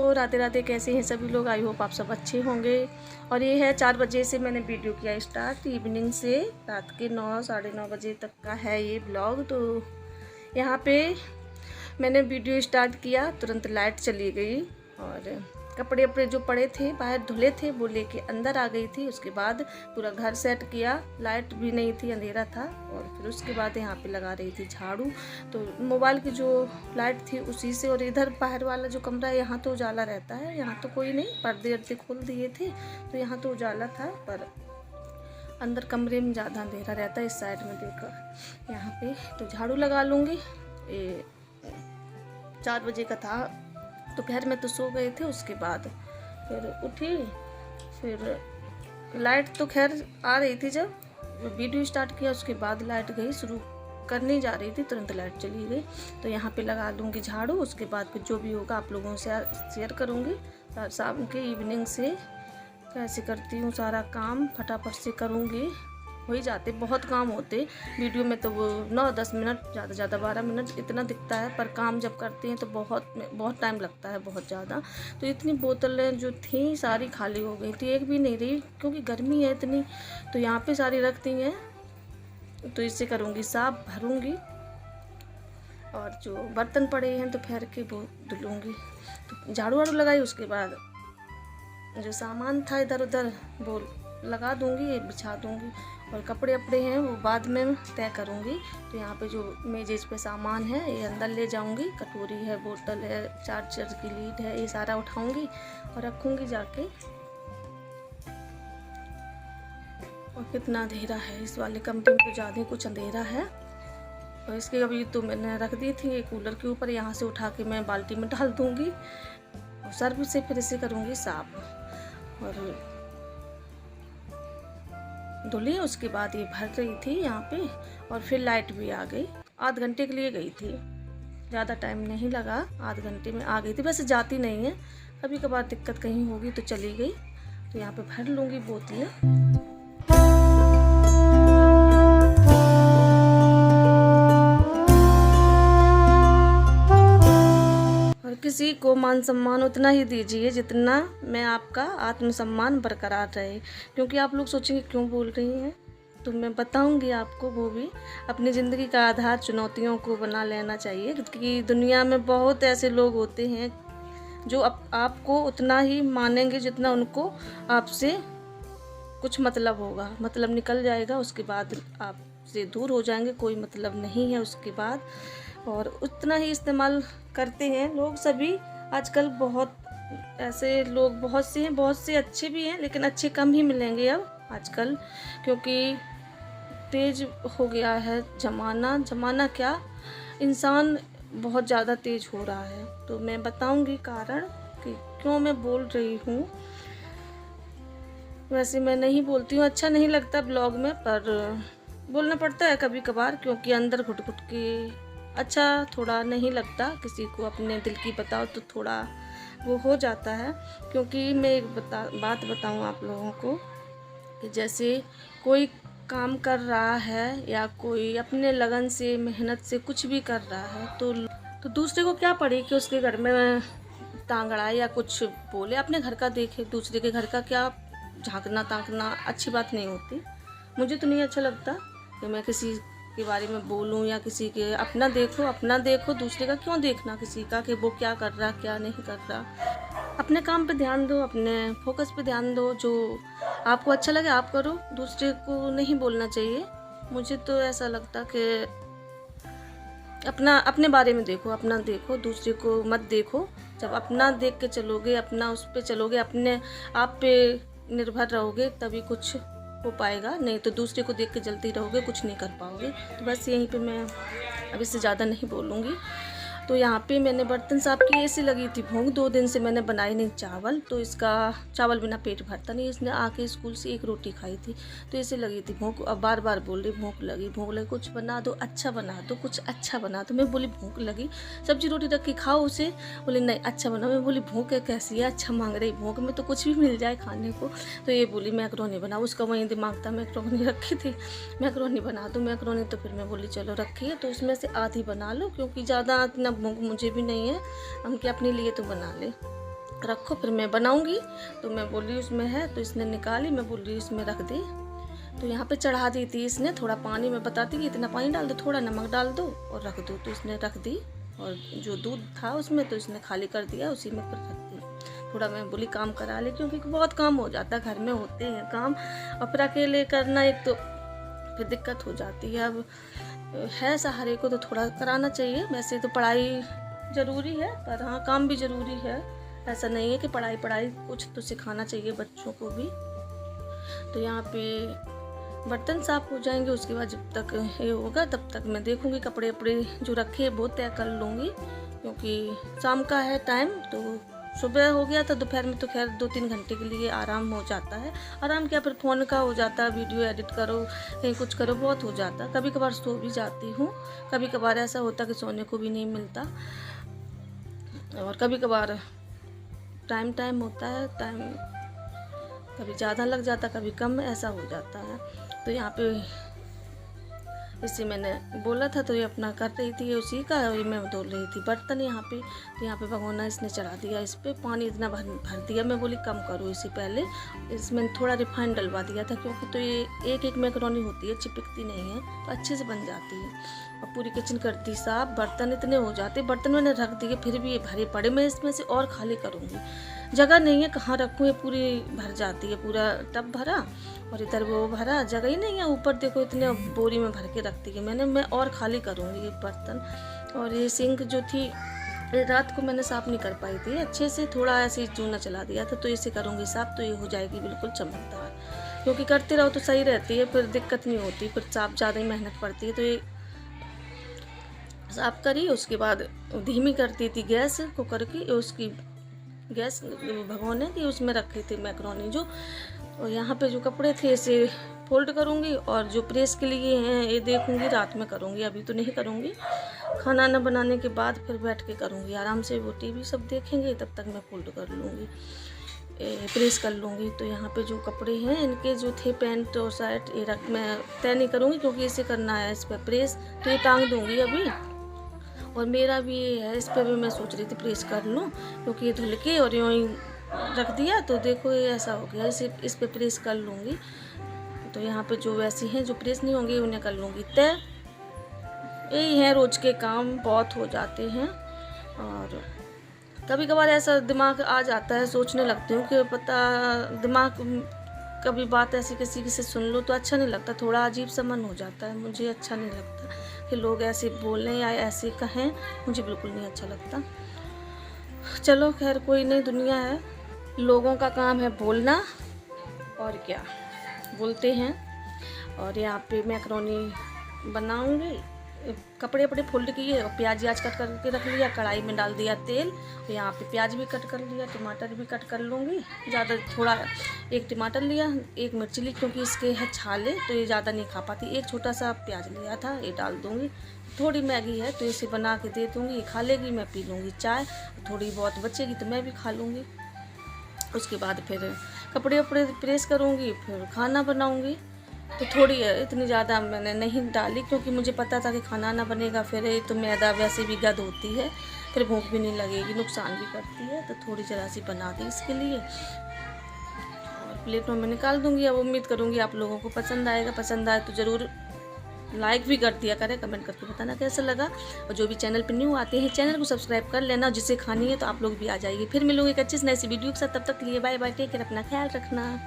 Hello, Radhe Radhe. कैसे हैं सभी लोग? आई होप आप सब अच्छे होंगे। और ये है 4 बजे से मैंने वीडियो किया स्टार्ट। इवनिंग से रात के 9 साढ़े 9 बजे तक का है ये ब्लॉग। तो यहाँ पे मैंने वीडियो स्टार्ट किया, तुरंत लाइट चली गई और कपड़े अपने जो पड़े थे बाहर धुले थे वो लेके अंदर आ गई थी। उसके बाद पूरा घर सेट किया, लाइट भी नहीं थी, अंधेरा था। और फिर उसके बाद यहाँ पे लगा रही थी झाड़ू। तो मोबाइल की जो लाइट थी उसी से, और इधर बाहर वाला जो कमरा है यहाँ तो उजाला रहता है, यहाँ तो कोई नहीं, पर्दे अर्दे खोल दिए थे तो यहाँ तो उजाला था, पर अंदर कमरे में ज़्यादा अंधेरा रहता है। इस साइड में देखो यहाँ पे तो झाड़ू लगा लूँगी। 4 बजे का था, दोपहर में तो सो गए थे। उसके बाद फिर उठी, फिर लाइट तो खैर आ रही थी जब वीडियो स्टार्ट किया, उसके बाद लाइट गई, शुरू करने जा रही थी तुरंत लाइट चली गई। तो यहाँ पे लगा लूँगी झाड़ू। उसके बाद फिर जो भी होगा आप लोगों से शेयर करूँगी। शाम के इवनिंग से कैसे करती हूँ सारा काम, फटाफट से करूँगी। हो ही जाते, बहुत काम होते वीडियो में तो वो 9-10 मिनट, ज़्यादा 12 मिनट इतना दिखता है, पर काम जब करते हैं तो बहुत टाइम लगता है, बहुत ज़्यादा। तो इतनी बोतलें जो थी सारी खाली हो गई थी, एक भी नहीं रही, क्योंकि गर्मी है इतनी। तो यहाँ पे सारी रखती हैं, तो इससे करूँगी साफ, भरूँगी। और जो बर्तन पड़े हैं दोपहर के वो धुलूँगी। तो झाड़ू वाड़ू लगाई, उसके बाद जो सामान था इधर उधर वो लगा दूँगी, बिछा दूँगी। और कपड़े अपड़े हैं वो बाद में तय करूँगी। तो यहाँ पे जो मेज़ पे सामान है ये अंदर ले जाऊँगी, कटोरी है, बोतल है, चार्जर की लीड है, ये सारा उठाऊँगी और रखूँगी जाके। और कितना अंधेरा है इस वाले कमरे में, तो ज़्यादा कुछ अंधेरा है। और इसके अभी तो मैंने रख दी थी कूलर के ऊपर, यहाँ से उठा के मैं बाल्टी में डाल दूँगी और सर्फ से फिर इसे करूँगी साफ। और धुली, उसके बाद ये भर रही थी यहाँ पे। और फिर लाइट भी आ गई, आध घंटे के लिए गई थी, ज़्यादा टाइम नहीं लगा, आध घंटे में आ गई थी। वैसे जाती नहीं है, कभी कभार दिक्कत कहीं होगी तो चली गई। तो यहाँ पे भर लूँगी बोतलें। किसी को मान सम्मान उतना ही दीजिए जितना मैं आपका आत्मसम्मान बरकरार रहे। क्योंकि आप लोग सोचेंगे क्यों बोल रही हैं, तो मैं बताऊंगी आपको। वो भी अपनी ज़िंदगी का आधार चुनौतियों को बना लेना चाहिए, क्योंकि दुनिया में बहुत ऐसे लोग होते हैं जो आपको उतना ही मानेंगे जितना उनको आपसे कुछ मतलब होगा। मतलब निकल जाएगा, उसके बाद आपसे दूर हो जाएंगे, कोई मतलब नहीं है उसके बाद। और उतना ही इस्तेमाल करते हैं लोग सभी आजकल। बहुत ऐसे लोग बहुत से हैं, बहुत से अच्छे भी हैं, लेकिन अच्छे कम ही मिलेंगे अब आजकल, क्योंकि तेज हो गया है ज़माना क्या, इंसान बहुत ज़्यादा तेज हो रहा है। तो मैं बताऊंगी कारण कि क्यों मैं बोल रही हूँ। वैसे मैं नहीं बोलती हूँ, अच्छा नहीं लगता ब्लॉग में, पर बोलना पड़ता है कभी कभार, क्योंकि अंदर घुट घुट के अच्छा थोड़ा नहीं लगता। किसी को अपने दिल की बताओ तो थोड़ा वो हो जाता है। क्योंकि मैं एक बात बताऊँ आप लोगों को कि जैसे कोई काम कर रहा है या कोई अपने लगन से मेहनत से कुछ भी कर रहा है, तो दूसरे को क्या पड़े कि उसके घर में टांग अड़ाए या कुछ बोले। अपने घर का देखे, दूसरे के घर का क्या झांकना ताकना अच्छी बात नहीं होती। मुझे तो नहीं अच्छा लगता कि मैं किसी के बारे में बोलूं या किसी के अपना देखो, दूसरे का क्यों देखना, किसी का कि वो क्या कर रहा क्या नहीं कर रहा। अपने काम पे ध्यान दो, अपने फोकस पे ध्यान दो, जो आपको अच्छा लगे आप करो, दूसरे को नहीं बोलना चाहिए। मुझे तो ऐसा लगता कि अपने बारे में देखो, अपना देखो, दूसरे को मत देखो। जब अपना देख के चलोगे, अपना उस पे चलोगे, अपने आप पे निर्भर रहोगे, तभी कुछ हो पाएगा। नहीं तो दूसरे को देख के जलती रहोगे, कुछ नहीं कर पाओगे। तो बस यहीं पे मैं अब इससे ज़्यादा नहीं बोलूँगी। तो यहाँ पे मैंने बर्तन साफ़ किए, ऐसी लगी थी भूख, 2 दिन से मैंने बनाई नहीं चावल, तो इसका चावल बिना पेट भरता नहीं। इसने आके स्कूल से 1 रोटी खाई थी, तो ऐसे लगी थी भूख। अब बार बार बोल रही भूख लगी, कुछ बना दो, अच्छा बना दो, कुछ अच्छा बना दो। मैं बोली भूख लगी, सब्जी रोटी रख के खाओ उसे। बोली नहीं अच्छा बना। मैं बोली भूख है कैसी है, अच्छा मांग रही, भूख में तो कुछ भी मिल जाए खाने को। तो ये बोली मैकरोनी बनाओ, उसका वही दिमाग था, मैकरोनी रखी थी, मैकरोनी बना दो मैकरोनी। तो फिर मैं बोली चलो रखी है तो उसमें से आधी बना लो, क्योंकि ज़्यादा इतना भूख मुझे भी नहीं है, हम क्या अपने लिए तो बना ले। रखो, फिर मैं बनाऊंगी। तो मैं बोल रही उसमें है, तो इसने निकाली, मैं बोल रही इसमें रख दे। तो यहाँ पे चढ़ा दी थी इसने, थोड़ा पानी में बताती कि इतना पानी डाल दो, थोड़ा नमक डाल दो और रख दो। तो इसने रख दी, और जो दूध था उसमें तो इसने खाली कर दिया, उसी में फिर रख दी। थोड़ा मैं बोली काम करा ले, क्योंकि बहुत काम हो जाता है, घर में होते हैं काम, और फिर अकेले करना एक तो फिर दिक्कत हो जाती है। अब है सहारे को तो थोड़ा कराना चाहिए। वैसे तो पढ़ाई ज़रूरी है, पर हाँ काम भी ज़रूरी है। ऐसा नहीं है कि पढ़ाई पढ़ाई, कुछ तो सिखाना चाहिए बच्चों को भी। तो यहाँ पे बर्तन साफ हो जाएंगे, उसके बाद जब तक ये होगा तब तक मैं देखूंगी कपड़े वपड़े जो रखे हैं वो तय कर लूँगी, क्योंकि शाम का है टाइम। तो सुबह हो गया था, दोपहर में तो खैर 2-3 घंटे के लिए आराम हो जाता है। आराम क्या, फिर फ़ोन का हो जाता है, वीडियो एडिट करो, कहीं कुछ करो, बहुत हो जाता है। कभी कभार सो भी जाती हूँ, कभी कभार ऐसा होता कि सोने को भी नहीं मिलता, और कभी कभार टाइम होता है, टाइम कभी ज़्यादा लग जाता, कभी कम, ऐसा हो जाता है। तो यहाँ पे इसी मैंने बोला था, तो ये अपना कर रही थी उसी का, और मैं धो रही थी बर्तन यहाँ पे। तो यहाँ पे भगोना इसने चढ़ा दिया, इस पर पानी इतना भर दिया। मैं बोली कम करो इसी, पहले इसमें थोड़ा रिफाइंड डलवा दिया था, क्योंकि तो ये एक मैकरोनी होती है, चिपकती नहीं है, तो अच्छे से बन जाती है। और पूरी किचन कर दी साफ, बर्तन इतने हो जाते, बर्तन मैंने रख दिए, फिर भी ये भरे पड़े। मैं इसमें से और खाली करूँगी, जगह नहीं है, कहाँ रखूँ, ये पूरी भर जाती है। पूरा टब भरा और इधर वो भरा, जगह ही नहीं है। ऊपर देखो इतने बोरी में भर के रखती है मैंने, मैं और खाली करूँगी ये बर्तन। और ये सिंक जो थी, ये रात को मैंने साफ़ नहीं कर पाई थी अच्छे से, थोड़ा ऐसे चूना चला दिया था। तो इसे करूँगी साफ़, तो ये हो जाएगी बिल्कुल चमकदार, क्योंकि करते रहो तो सही रहती है, फिर दिक्कत नहीं होती, फिर साफ ज़्यादा ही मेहनत पड़ती है। तो ये साफ करी, उसके बाद धीमी करती थी गैस कुकर की, उसकी गैस भगोने की, उसमें रखी थी मैकरोनी जो। और यहाँ पे जो कपड़े थे इसे फोल्ड करूँगी, और जो प्रेस के लिए हैं ये देखूँगी, रात में करूँगी, अभी तो नहीं करूँगी। खाना न बनाने के बाद फिर बैठ के करूँगी आराम से, वो टीवी सब देखेंगे, तब तक मैं फोल्ड कर लूँगी, प्रेस कर लूँगी। तो यहाँ पे जो कपड़े हैं इनके जो थे पैंट और शर्ट, ये रख मैं तय नहीं करूँगी, क्योंकि इसे करना है इस पर प्रेस, तो ये टांग दूँगी अभी। और मेरा भी ये है, इस पर भी मैं सोच रही थी प्रेस कर लूँ, क्योंकि ये धुल के और यूँ ही रख दिया, तो देखो ये ऐसा हो गया। इस पर प्रेस कर लूँगी। तो यहाँ पे जो वैसी हैं जो प्रेस नहीं होंगी उन्हें कर लूँगी तय। यही है, रोज़ के काम बहुत हो जाते हैं। और कभी कभार ऐसा दिमाग आ जाता है, सोचने लगती हूँ कि पता दिमाग कभी बात ऐसी किसी से सुन लो तो अच्छा नहीं लगता, थोड़ा अजीब सा मन हो जाता है। मुझे अच्छा नहीं लगता कि लोग ऐसे बोलें या ऐसे कहें, मुझे बिल्कुल नहीं अच्छा लगता। चलो खैर कोई नहीं, दुनिया है, लोगों का काम है बोलना, और क्या बोलते हैं। और यहाँ पे मैकरोनी बनाऊंगी, कपड़े वपड़े फोल्ड किए और प्याज कट करके रख लिया, कढ़ाई में डाल दिया तेल, और यहाँ पे प्याज भी कट कर लिया, टमाटर भी कट कर लूँगी। ज़्यादा थोड़ा, एक टमाटर लिया, एक मिर्ची ली, क्योंकि इसके है छाले तो ये ज़्यादा नहीं खा पाती। एक छोटा सा प्याज लिया था, ये डाल दूँगी। थोड़ी मैगी है तो इसे बना के दे दूँगी, खा लेगी, मैं पी लूँगी चाय, थोड़ी बहुत बचेगी तो मैं भी खा लूँगी। उसके बाद फिर कपड़े वपड़े प्रेस करूँगी, फिर खाना बनाऊँगी। तो थोड़ी है, इतनी ज़्यादा मैंने नहीं डाली, क्योंकि मुझे पता था कि खाना ना बनेगा, फिर ये तो मैदा वैसे भी गद होती है, फिर भूख भी नहीं लगेगी, नुकसान भी करती है। तो थोड़ी ज़रा सी बना दी इसके लिए, और प्लेट में मैं निकाल दूँगी। अब उम्मीद करूँगी आप लोगों को पसंद आएगा, पसंद आए तो ज़रूर लाइक भी कर दिया करें, कमेंट करके बताना कैसा लगा। और जो भी चैनल पर न्यू आते हैं चैनल को सब्सक्राइब कर लेना, जिसे खानी है तो आप लोग भी आ जाइए। फिर मिलूंगी एक अच्छी सी नई वीडियो के साथ, तब तक के लिए बाय बाय, टेक केयर, अपना ख्याल रखना।